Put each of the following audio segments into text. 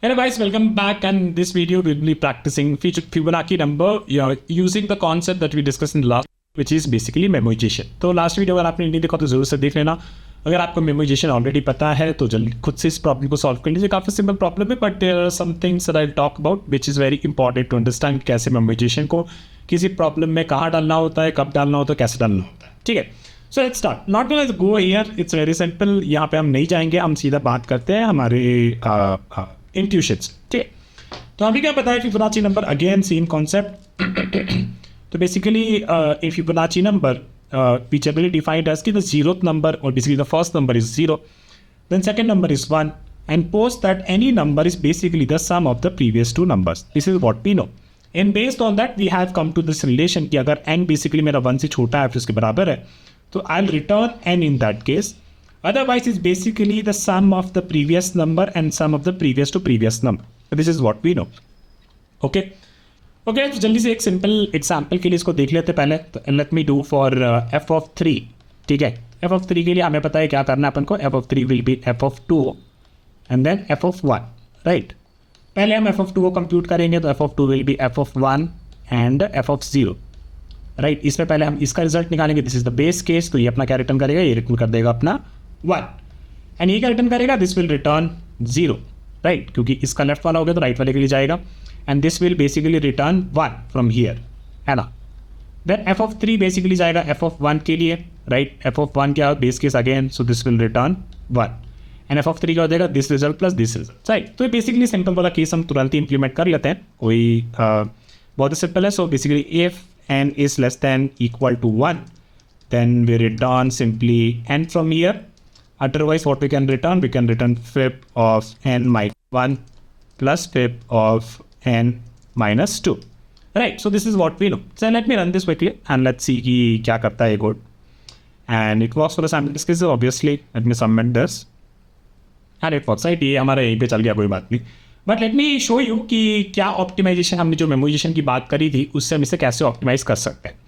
Hello guys, welcome back, and this video we will be practicing Fibonacci number using the concept that we discussed in the last, which is basically memoization. तो last video अगर आपने नहीं देखा तो जरूर से देख लेना. अगर आपको memoization ऑलरेडी पता है तो जल्दी खुद से इस प्रॉब्लम को सॉल्व कर लीजिए. काफ़ी सिंपल प्रॉब्लम है, but there are some things that I will talk about which is very important to understand कैसे memoization को किसी प्रॉब्लम में कहाँ डालना होता है, कब डालना होता है, कैसे डालना होता है. ठीक है, so let's start. Not gonna go here, it's very simple. यहाँ पे हम नहीं जाएंगे, हम सीधा बात करते हैं हमारे इंट्यूशंस. ठीक है, तो अभी क्या पता है Fibonacci number again same concept. तो basically in Fibonacci number we generally defined as the zeroth number, or basically the first number is 0, then second number is 1, and post that any number is basically the sum of the previous two numbers. This is what we know, and based on that we have come to this relation कि अगर n basically मेरा 1 से छोटा है फिर उसके बराबर है तो I'll return n in that case. Otherwise it's basically the sum of the previous number and sum of the previous to previous number. So this is what we know. Okay. Okay, तो जल्दी से एक simple example के लिए इसको देख लेते पहले. तो let me do for F of 3. ठीक है, एफ ऑफ 3 के लिए हमें पता है क्या करना है अपन को. F of 3 will be F of 2 and then F of 1, right. पहले हम एफ ऑफ 2 को कंप्यूट करेंगे तो F of 2 will be F of 1 and F of 0, right. इसमें पहले हम इसका रिजल्ट निकालेंगे. This is the base case. तो ये अपना क्या रिटर्न करेगा, ये रिटर्न कर देगा अपना 1, एंड ये क्या रिटर्न करेगा, दिस विल रिटर्न 0, राइट, क्योंकि इसका लेफ्ट वाला हो गया तो राइट वाले के लिए जाएगा. And this will basically return 1 from here, है ना. Then f of 3 basically जाएगा f of 1 के लिए, right. f of 1 क्या base case again, so this will return 1, and f of 3 क्या हो जाएगा, this result plus this result, right. तो बेसिकली सिंपल वाला केस हम तुरंत ही इंप्लीमेंट कर लेते हैं. कोई बहुत ही सिंपल है. So basically if n is less than equal to 1 then we return simply n from here. Otherwise what we can return fib of n minus 1 plus fib of n minus 2, right. So this is what we know. So let me run this quickly and let's see कि क्या करता है ये code. And it works for the sample cases obviously. Let me submit this and it works, right. ये हमारा यहीं पे चल गया, कोई बात नहीं. But let me show you कि क्या ऑप्टिमाइजेशन, हमने जो मेमोराइजेशन की बात करी थी उससे हम इसे कैसे ऑप्टिमाइज कर सकते हैं.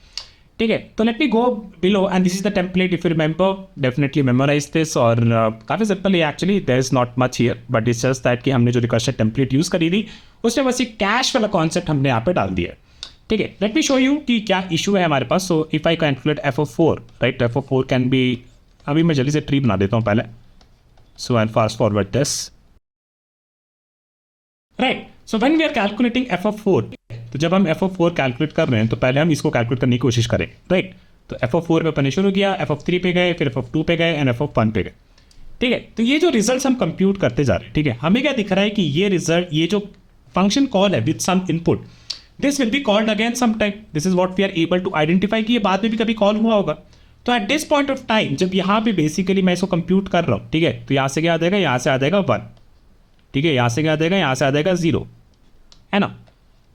ठीक है, तो let me go below and this is the template. If you remember, definitely memorise this. और काफ़ी सिंपल है actually, there is not much here, but it's just that कि हमने जो रिकर्शन टेम्पलेट यूज़ करी थी उसमें बस एक कैश वाला कॉन्सेप्ट हमने यहाँ पे डाल दिया. ठीक है, लेट मी शो यू कि क्या इशू है हमारे पास. So if I calculate F of 4, right, F of 4 can be, अभी मैं जल्दी से ट्री बना देता हूँ पहले. So I fast forward this, right. So when we are calculating F of 4, तो जब हम एफ ऑफ 4 कैलकुलेट कर रहे हैं तो पहले हम इसको कैलकुलेट करने की कोशिश करें, राइट. तो एफ ऑफ 4 पे अपन शुरू किया, एफ ऑफ 3 पे गए, फिर एफ ऑफ 2 पे गए एंड एफ ऑफ 1 पे गए. ठीक है, तो ये जो रिजल्ट्स हम कंप्यूट करते जा रहे हैं, ठीक है, हमें क्या दिख रहा है कि ये रिजल्ट, ये जो फंक्शन कॉल है with some input, this will be called again some time. This is what we are able to identify कि ये बाद में भी कभी कॉल हुआ होगा. तो at this point of time जब यहाँ पे बेसिकली मैं इसको कंप्यूट कर रहा हूँ, ठीक है, तो यहाँ से क्या आ जाएगा, यहाँ से आ जाएगा 1, ठीक है, यहाँ से क्या आ जाएगा, यहाँ से आ जाएगा 0, है ना.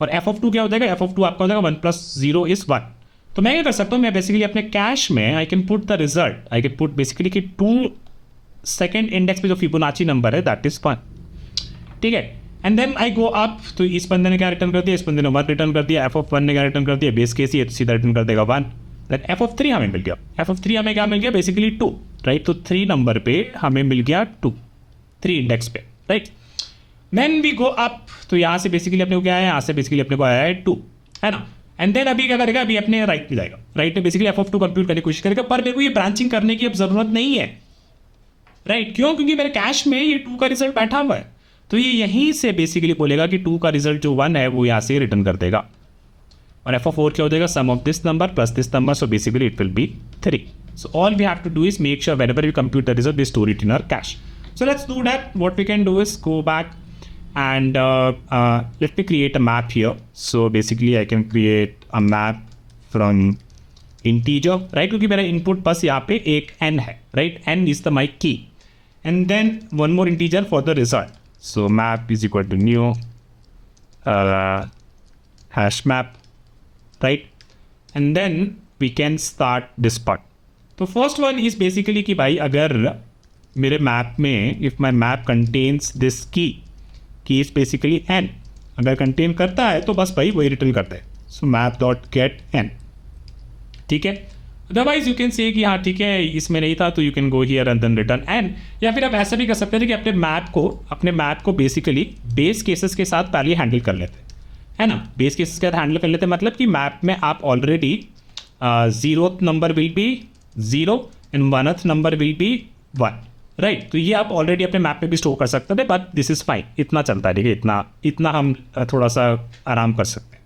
और एफ ऑफ 2 क्या हो जाएगा, एफ ऑफ 2 आपका हो जाएगा 1 + 0 = 1. तो मैं क्या कर सकता हूँ, मैं बेसिकली अपने कैश में I can put the result, I can put basically कि 2 सेकेंड इंडेक्स पे जो फिबोनाची नंबर है दैट इज 1. ठीक है, and then I go up. तो इस बंदे ने क्या रिटर्न कर दिया, इस बंदे ने 1 रिटर्न कर दिया. एफ ऑफ 1 ने क्या रिटर्न कर दिया, बेस केस ही सीधा रिटर्न कर देगा 1. देन एफ ऑफ 3 हमें मिल गया. एफ ऑफ 3 हमें क्या मिल गया, बेसिकली 2, राइट. तो 3 नंबर पे हमें मिल गया 2, 3 इंडेक्स पे, right. Then we go up. तो यहाँ से बेसिकली अपने को क्या है, यहाँ से बेसिकली अपने को आया है 2, है ना. एंड देन अभी क्या करेगा, अभी अपने राइट पे जाएगा. राइट में बेसिकली एफ ऑफ 2 कंप्यूट करने की कोशिश करेगा, पर मेरे को ये ब्रांचिंग करने की अब जरूरत नहीं है, राइट. क्यों, क्योंकि मेरे कैश में ये 2 का रिजल्ट बैठा हुआ है. तो ये यहीं से बेसिकली बोलेगा कि 2 का रिजल्ट जो 1 है वो यहाँ से रिटर्न कर देगा. और एफ ऑफ 4 क्या हो जाएगा, sum of this number plus this number. So basically it will be 3. So all we have to do is make sure whenever we compute the result we store it in our cache. So let's do that. What we can do is go back and let me create a map here. So basically I can create a map from integer, right, क्योंकि मेरा input बस यहाँ पे एक n है, right. n is the my key and then one more integer for the result. So map is equal to new hash map, right, and then we can start this part. तो first one is basically कि भाई अगर मेरे map में if my map contains this key is basically n, अगर contain करता है तो बस भाई वही रिटर्न करता है. So map dot gate n. ठीक है, अदरवाइज यू कैन से कि हाँ ठीक है इसमें नहीं था तो you can go here and then return N, या फिर आप ऐसा भी कर सकते हैं कि अपने मैप को बेसिकली बेस केसेस के साथ पहले हैंडल कर लेते हैं, है ना। बेस केसेस के साथ हैंडल कर लेते हैं मतलब कि मैप में आप already 0th number will be 0 and 1th number will be 1, right. तो ये आप ऑलरेडी अपने मैप में भी स्टोर कर सकते थे, बट दिस इज़ फाइन, इतना चलता है, ठीक है, इतना हम थोड़ा सा आराम कर सकते हैं,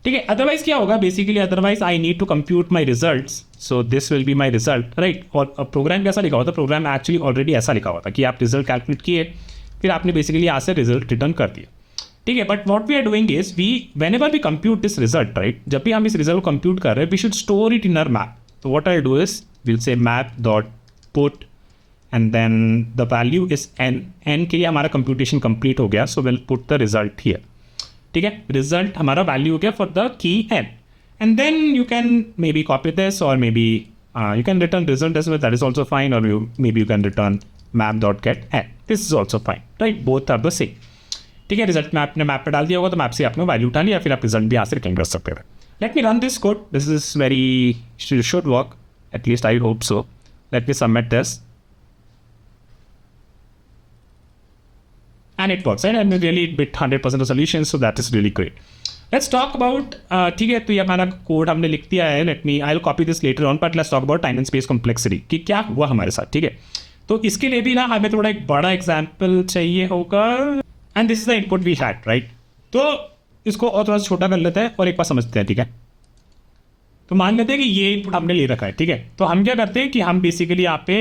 ठीक है। अदरवाइज क्या होगा basically, otherwise I need to compute my results, so this will be my result, right. और प्रोग्राम कैसा लिखा हुआ था, प्रोग्राम एक्चुअली ऑलरेडी ऐसा लिखा हुआ था कि आप रिजल्ट कैलकुलेट किए, फिर आपने बेसिकली यहाँ से रिजल्ट रिटर्न कर दिया, ठीक है। But what we are doing is whenever we compute this result, right, जब भी हम इस रिजल्ट को कंप्यूट कर रहे हैं we should store it in our map. तो what I do is will say map dot put and then the value is N के लिए हमारा कंप्यूटेशन कंप्लीट हो गया, so will put the result here, ठीक है। रिजल्ट हमारा value हो गया for the key N, and then you can maybe copy this और maybe you can return result as well, that is also fine, और maybe you can return map dot get N, this is also fine, right, both are the same, ठीक है। Result में आपने map पे डाल दिया होगा तो मैप से आपने वैल्यू उठा लिया, फिर आप रिजल्ट भी यहाँ से रिटर्न कर सकते थे। Let me run this code, this is very should work, at least I hope so. Let me submit this and it works, right? And really it bit 100% of solutions, so that is really great. Let's talk about ठीक है, तो ये हमारा code हमने लिख दिया है, let me I'll copy this later on, but let's talk about time and space complexity कि क्या हुआ हमारे साथ, ठीक है। तो इसके लिए भी ना हमें थोड़ा एक बड़ा एग्जाम्पल चाहिए होगा, and this is the input we had, right. तो इसको और थोड़ा सा छोटा कर लेते हैं और एक बार समझते हैं, ठीक है। तो मान लेते हैं कि ये इनपुट हमने ले रखा है, ठीक है। तो हम क्या करते हैं कि हम बेसिकली यहाँ पे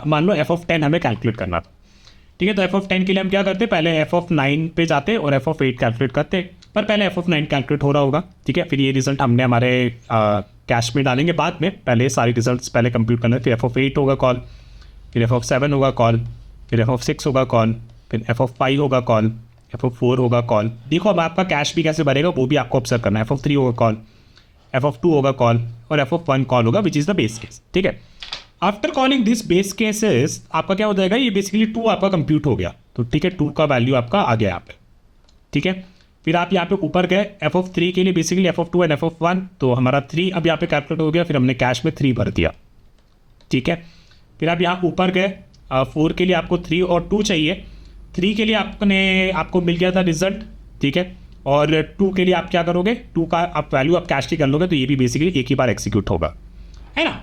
मान लो f(10) हमें कैलकुलेट करना था, ठीक है। तो f(10) के लिए हम क्या करते हैं, पहले f(9) पे जाते और f(8) कैलकुलेट करते, पर पहले f(9) कैलकुलेट हो रहा होगा, ठीक है। फिर ये रिजल्ट हमने हमारे कैश में डालेंगे बाद में, पहले सारे रिजल्ट्स पहले कंप्यूट करना है। फिर f(8) होगा कॉल, फिर f(7) होगा कॉल, फिर f(6) होगा कॉल, फिर f(5) होगा कॉल, f(4) होगा कॉल। देखो अब आपका कैश भी कैसे भरेगा वो भी आपको ऑब्जर्व करना है। f(3) होगा कॉल, f(2) होगा कॉल और f(1) कॉल होगा, which is the base case, ठीक है। After calling this base cases आपका क्या हो जाएगा, ये बेसिकली 2 आपका कंप्यूट हो गया, तो ठीक है 2 का वैल्यू आपका आ गया यहाँ पे, ठीक है। फिर आप यहाँ पे ऊपर गए f(3) के लिए बेसिकली f(2) एंड f(1), तो हमारा 3 अब यहाँ पे कैलकुलेट हो गया, फिर हमने कैश में 3 भर दिया, ठीक है। फिर आप यहाँ ऊपर गए 4 के लिए आपको 3 और 2 चाहिए, 3 के लिए आपको मिल गया था रिजल्ट, ठीक है। और 2 के लिए आप क्या करोगे, 2 का आप वैल्यू आप कैश की कर लोगे, तो ये भी बेसिकली एक ही बार एग्जीक्यूट होगा, है ना।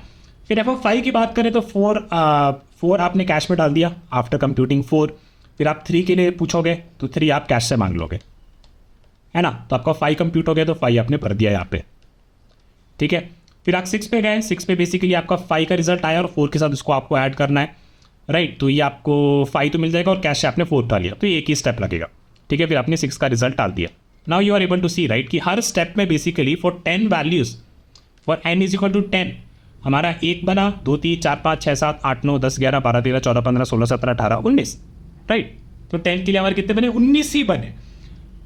फिर f(5) की बात करें तो 4 आपने कैश में डाल दिया आफ्टर कंप्यूटिंग 4। फिर आप 3 के लिए पूछोगे तो 3 आप कैश से मांग लोगे, है ना। तो आपका 5 कंप्यूट हो गया, तो 5 आपने भर दिया यहाँ पे, ठीक है। फिर आप 6 पे गए, 6 पे बेसिकली आपका 5 का रिजल्ट आया और 4 के साथ उसको आपको ऐड करना है, राइट। तो ये आपको 5 तो मिल जाएगा और कैश से आपने 4 डाल लिया, तो ये एक ही स्टेप लगेगा, ठीक है। फिर आपने 6 का रिजल्ट डाल दिया। Now you are able to see, right, कि हर स्टेप में basically for 10 values for n is equal to 10 हमारा 1 बना, 2 3 4 5 6 7 8 9 10 11 12 13 14 15 16 17 18 19, राइट। तो 10 के लिए हमारे कितने बने, 19 ही बने,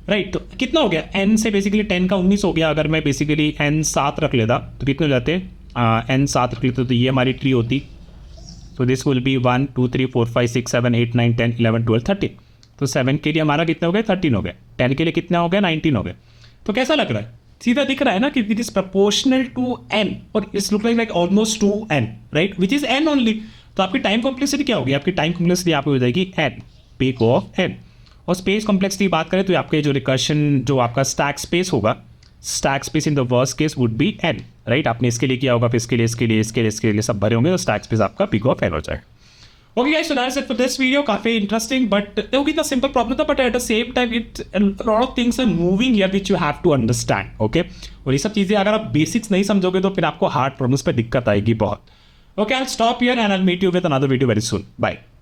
राइट। तो कितना हो गया, n से बेसिकली 10 का 19 हो गया। अगर मैं बेसिकली n 7 रख लेता तो कितने हो जाते, n 7 रख लेते तो ये हमारी ट्री होती। तो दिस विल बी 1 2 3 4 5 6 7 8 9 10 11 12 13। तो 7 के लिए हमारा कितने हो गए, 13 हो गए। 10 के लिए कितना हो गया, 19 हो गए। तो कैसा लग रहा है, सीधा दिख रहा है ना कि it is proportional to n और it's look like almost two n, राइट, विच इज n ओनली। तो आपकी टाइम कॉम्प्लेक्सिटी क्या होगी, आपकी टाइम कॉम्प्लेक्सिटी यहाँ पे हो जाएगी n, पिक ऑफ n। और स्पेस कॉम्प्लेक्सिटी बात करें तो आपके जो रिकर्शन जो आपका स्टैक स्पेस होगा, stack space in the worst case would be n, right. आपने इसके लिए किया होगा, फिर इसके लिए इसके लिए इसके लिए इसके लिए सब भरे होंगे, तो स्टैक स्पेस आपका पिक ऑफ n हो जाएगा। Okay guys, so that's it for this video. काफी interesting, but देखो कितना simple problem था, but at the same time it a lot of things are moving here which you have to understand, okay? और ये सब चीजें अगर आप basics नहीं समझोगे तो फिर आपको hard problems पे दिक्कत आएगी बहुत। Okay, I'll stop here and I'll meet you with another video very soon. Bye.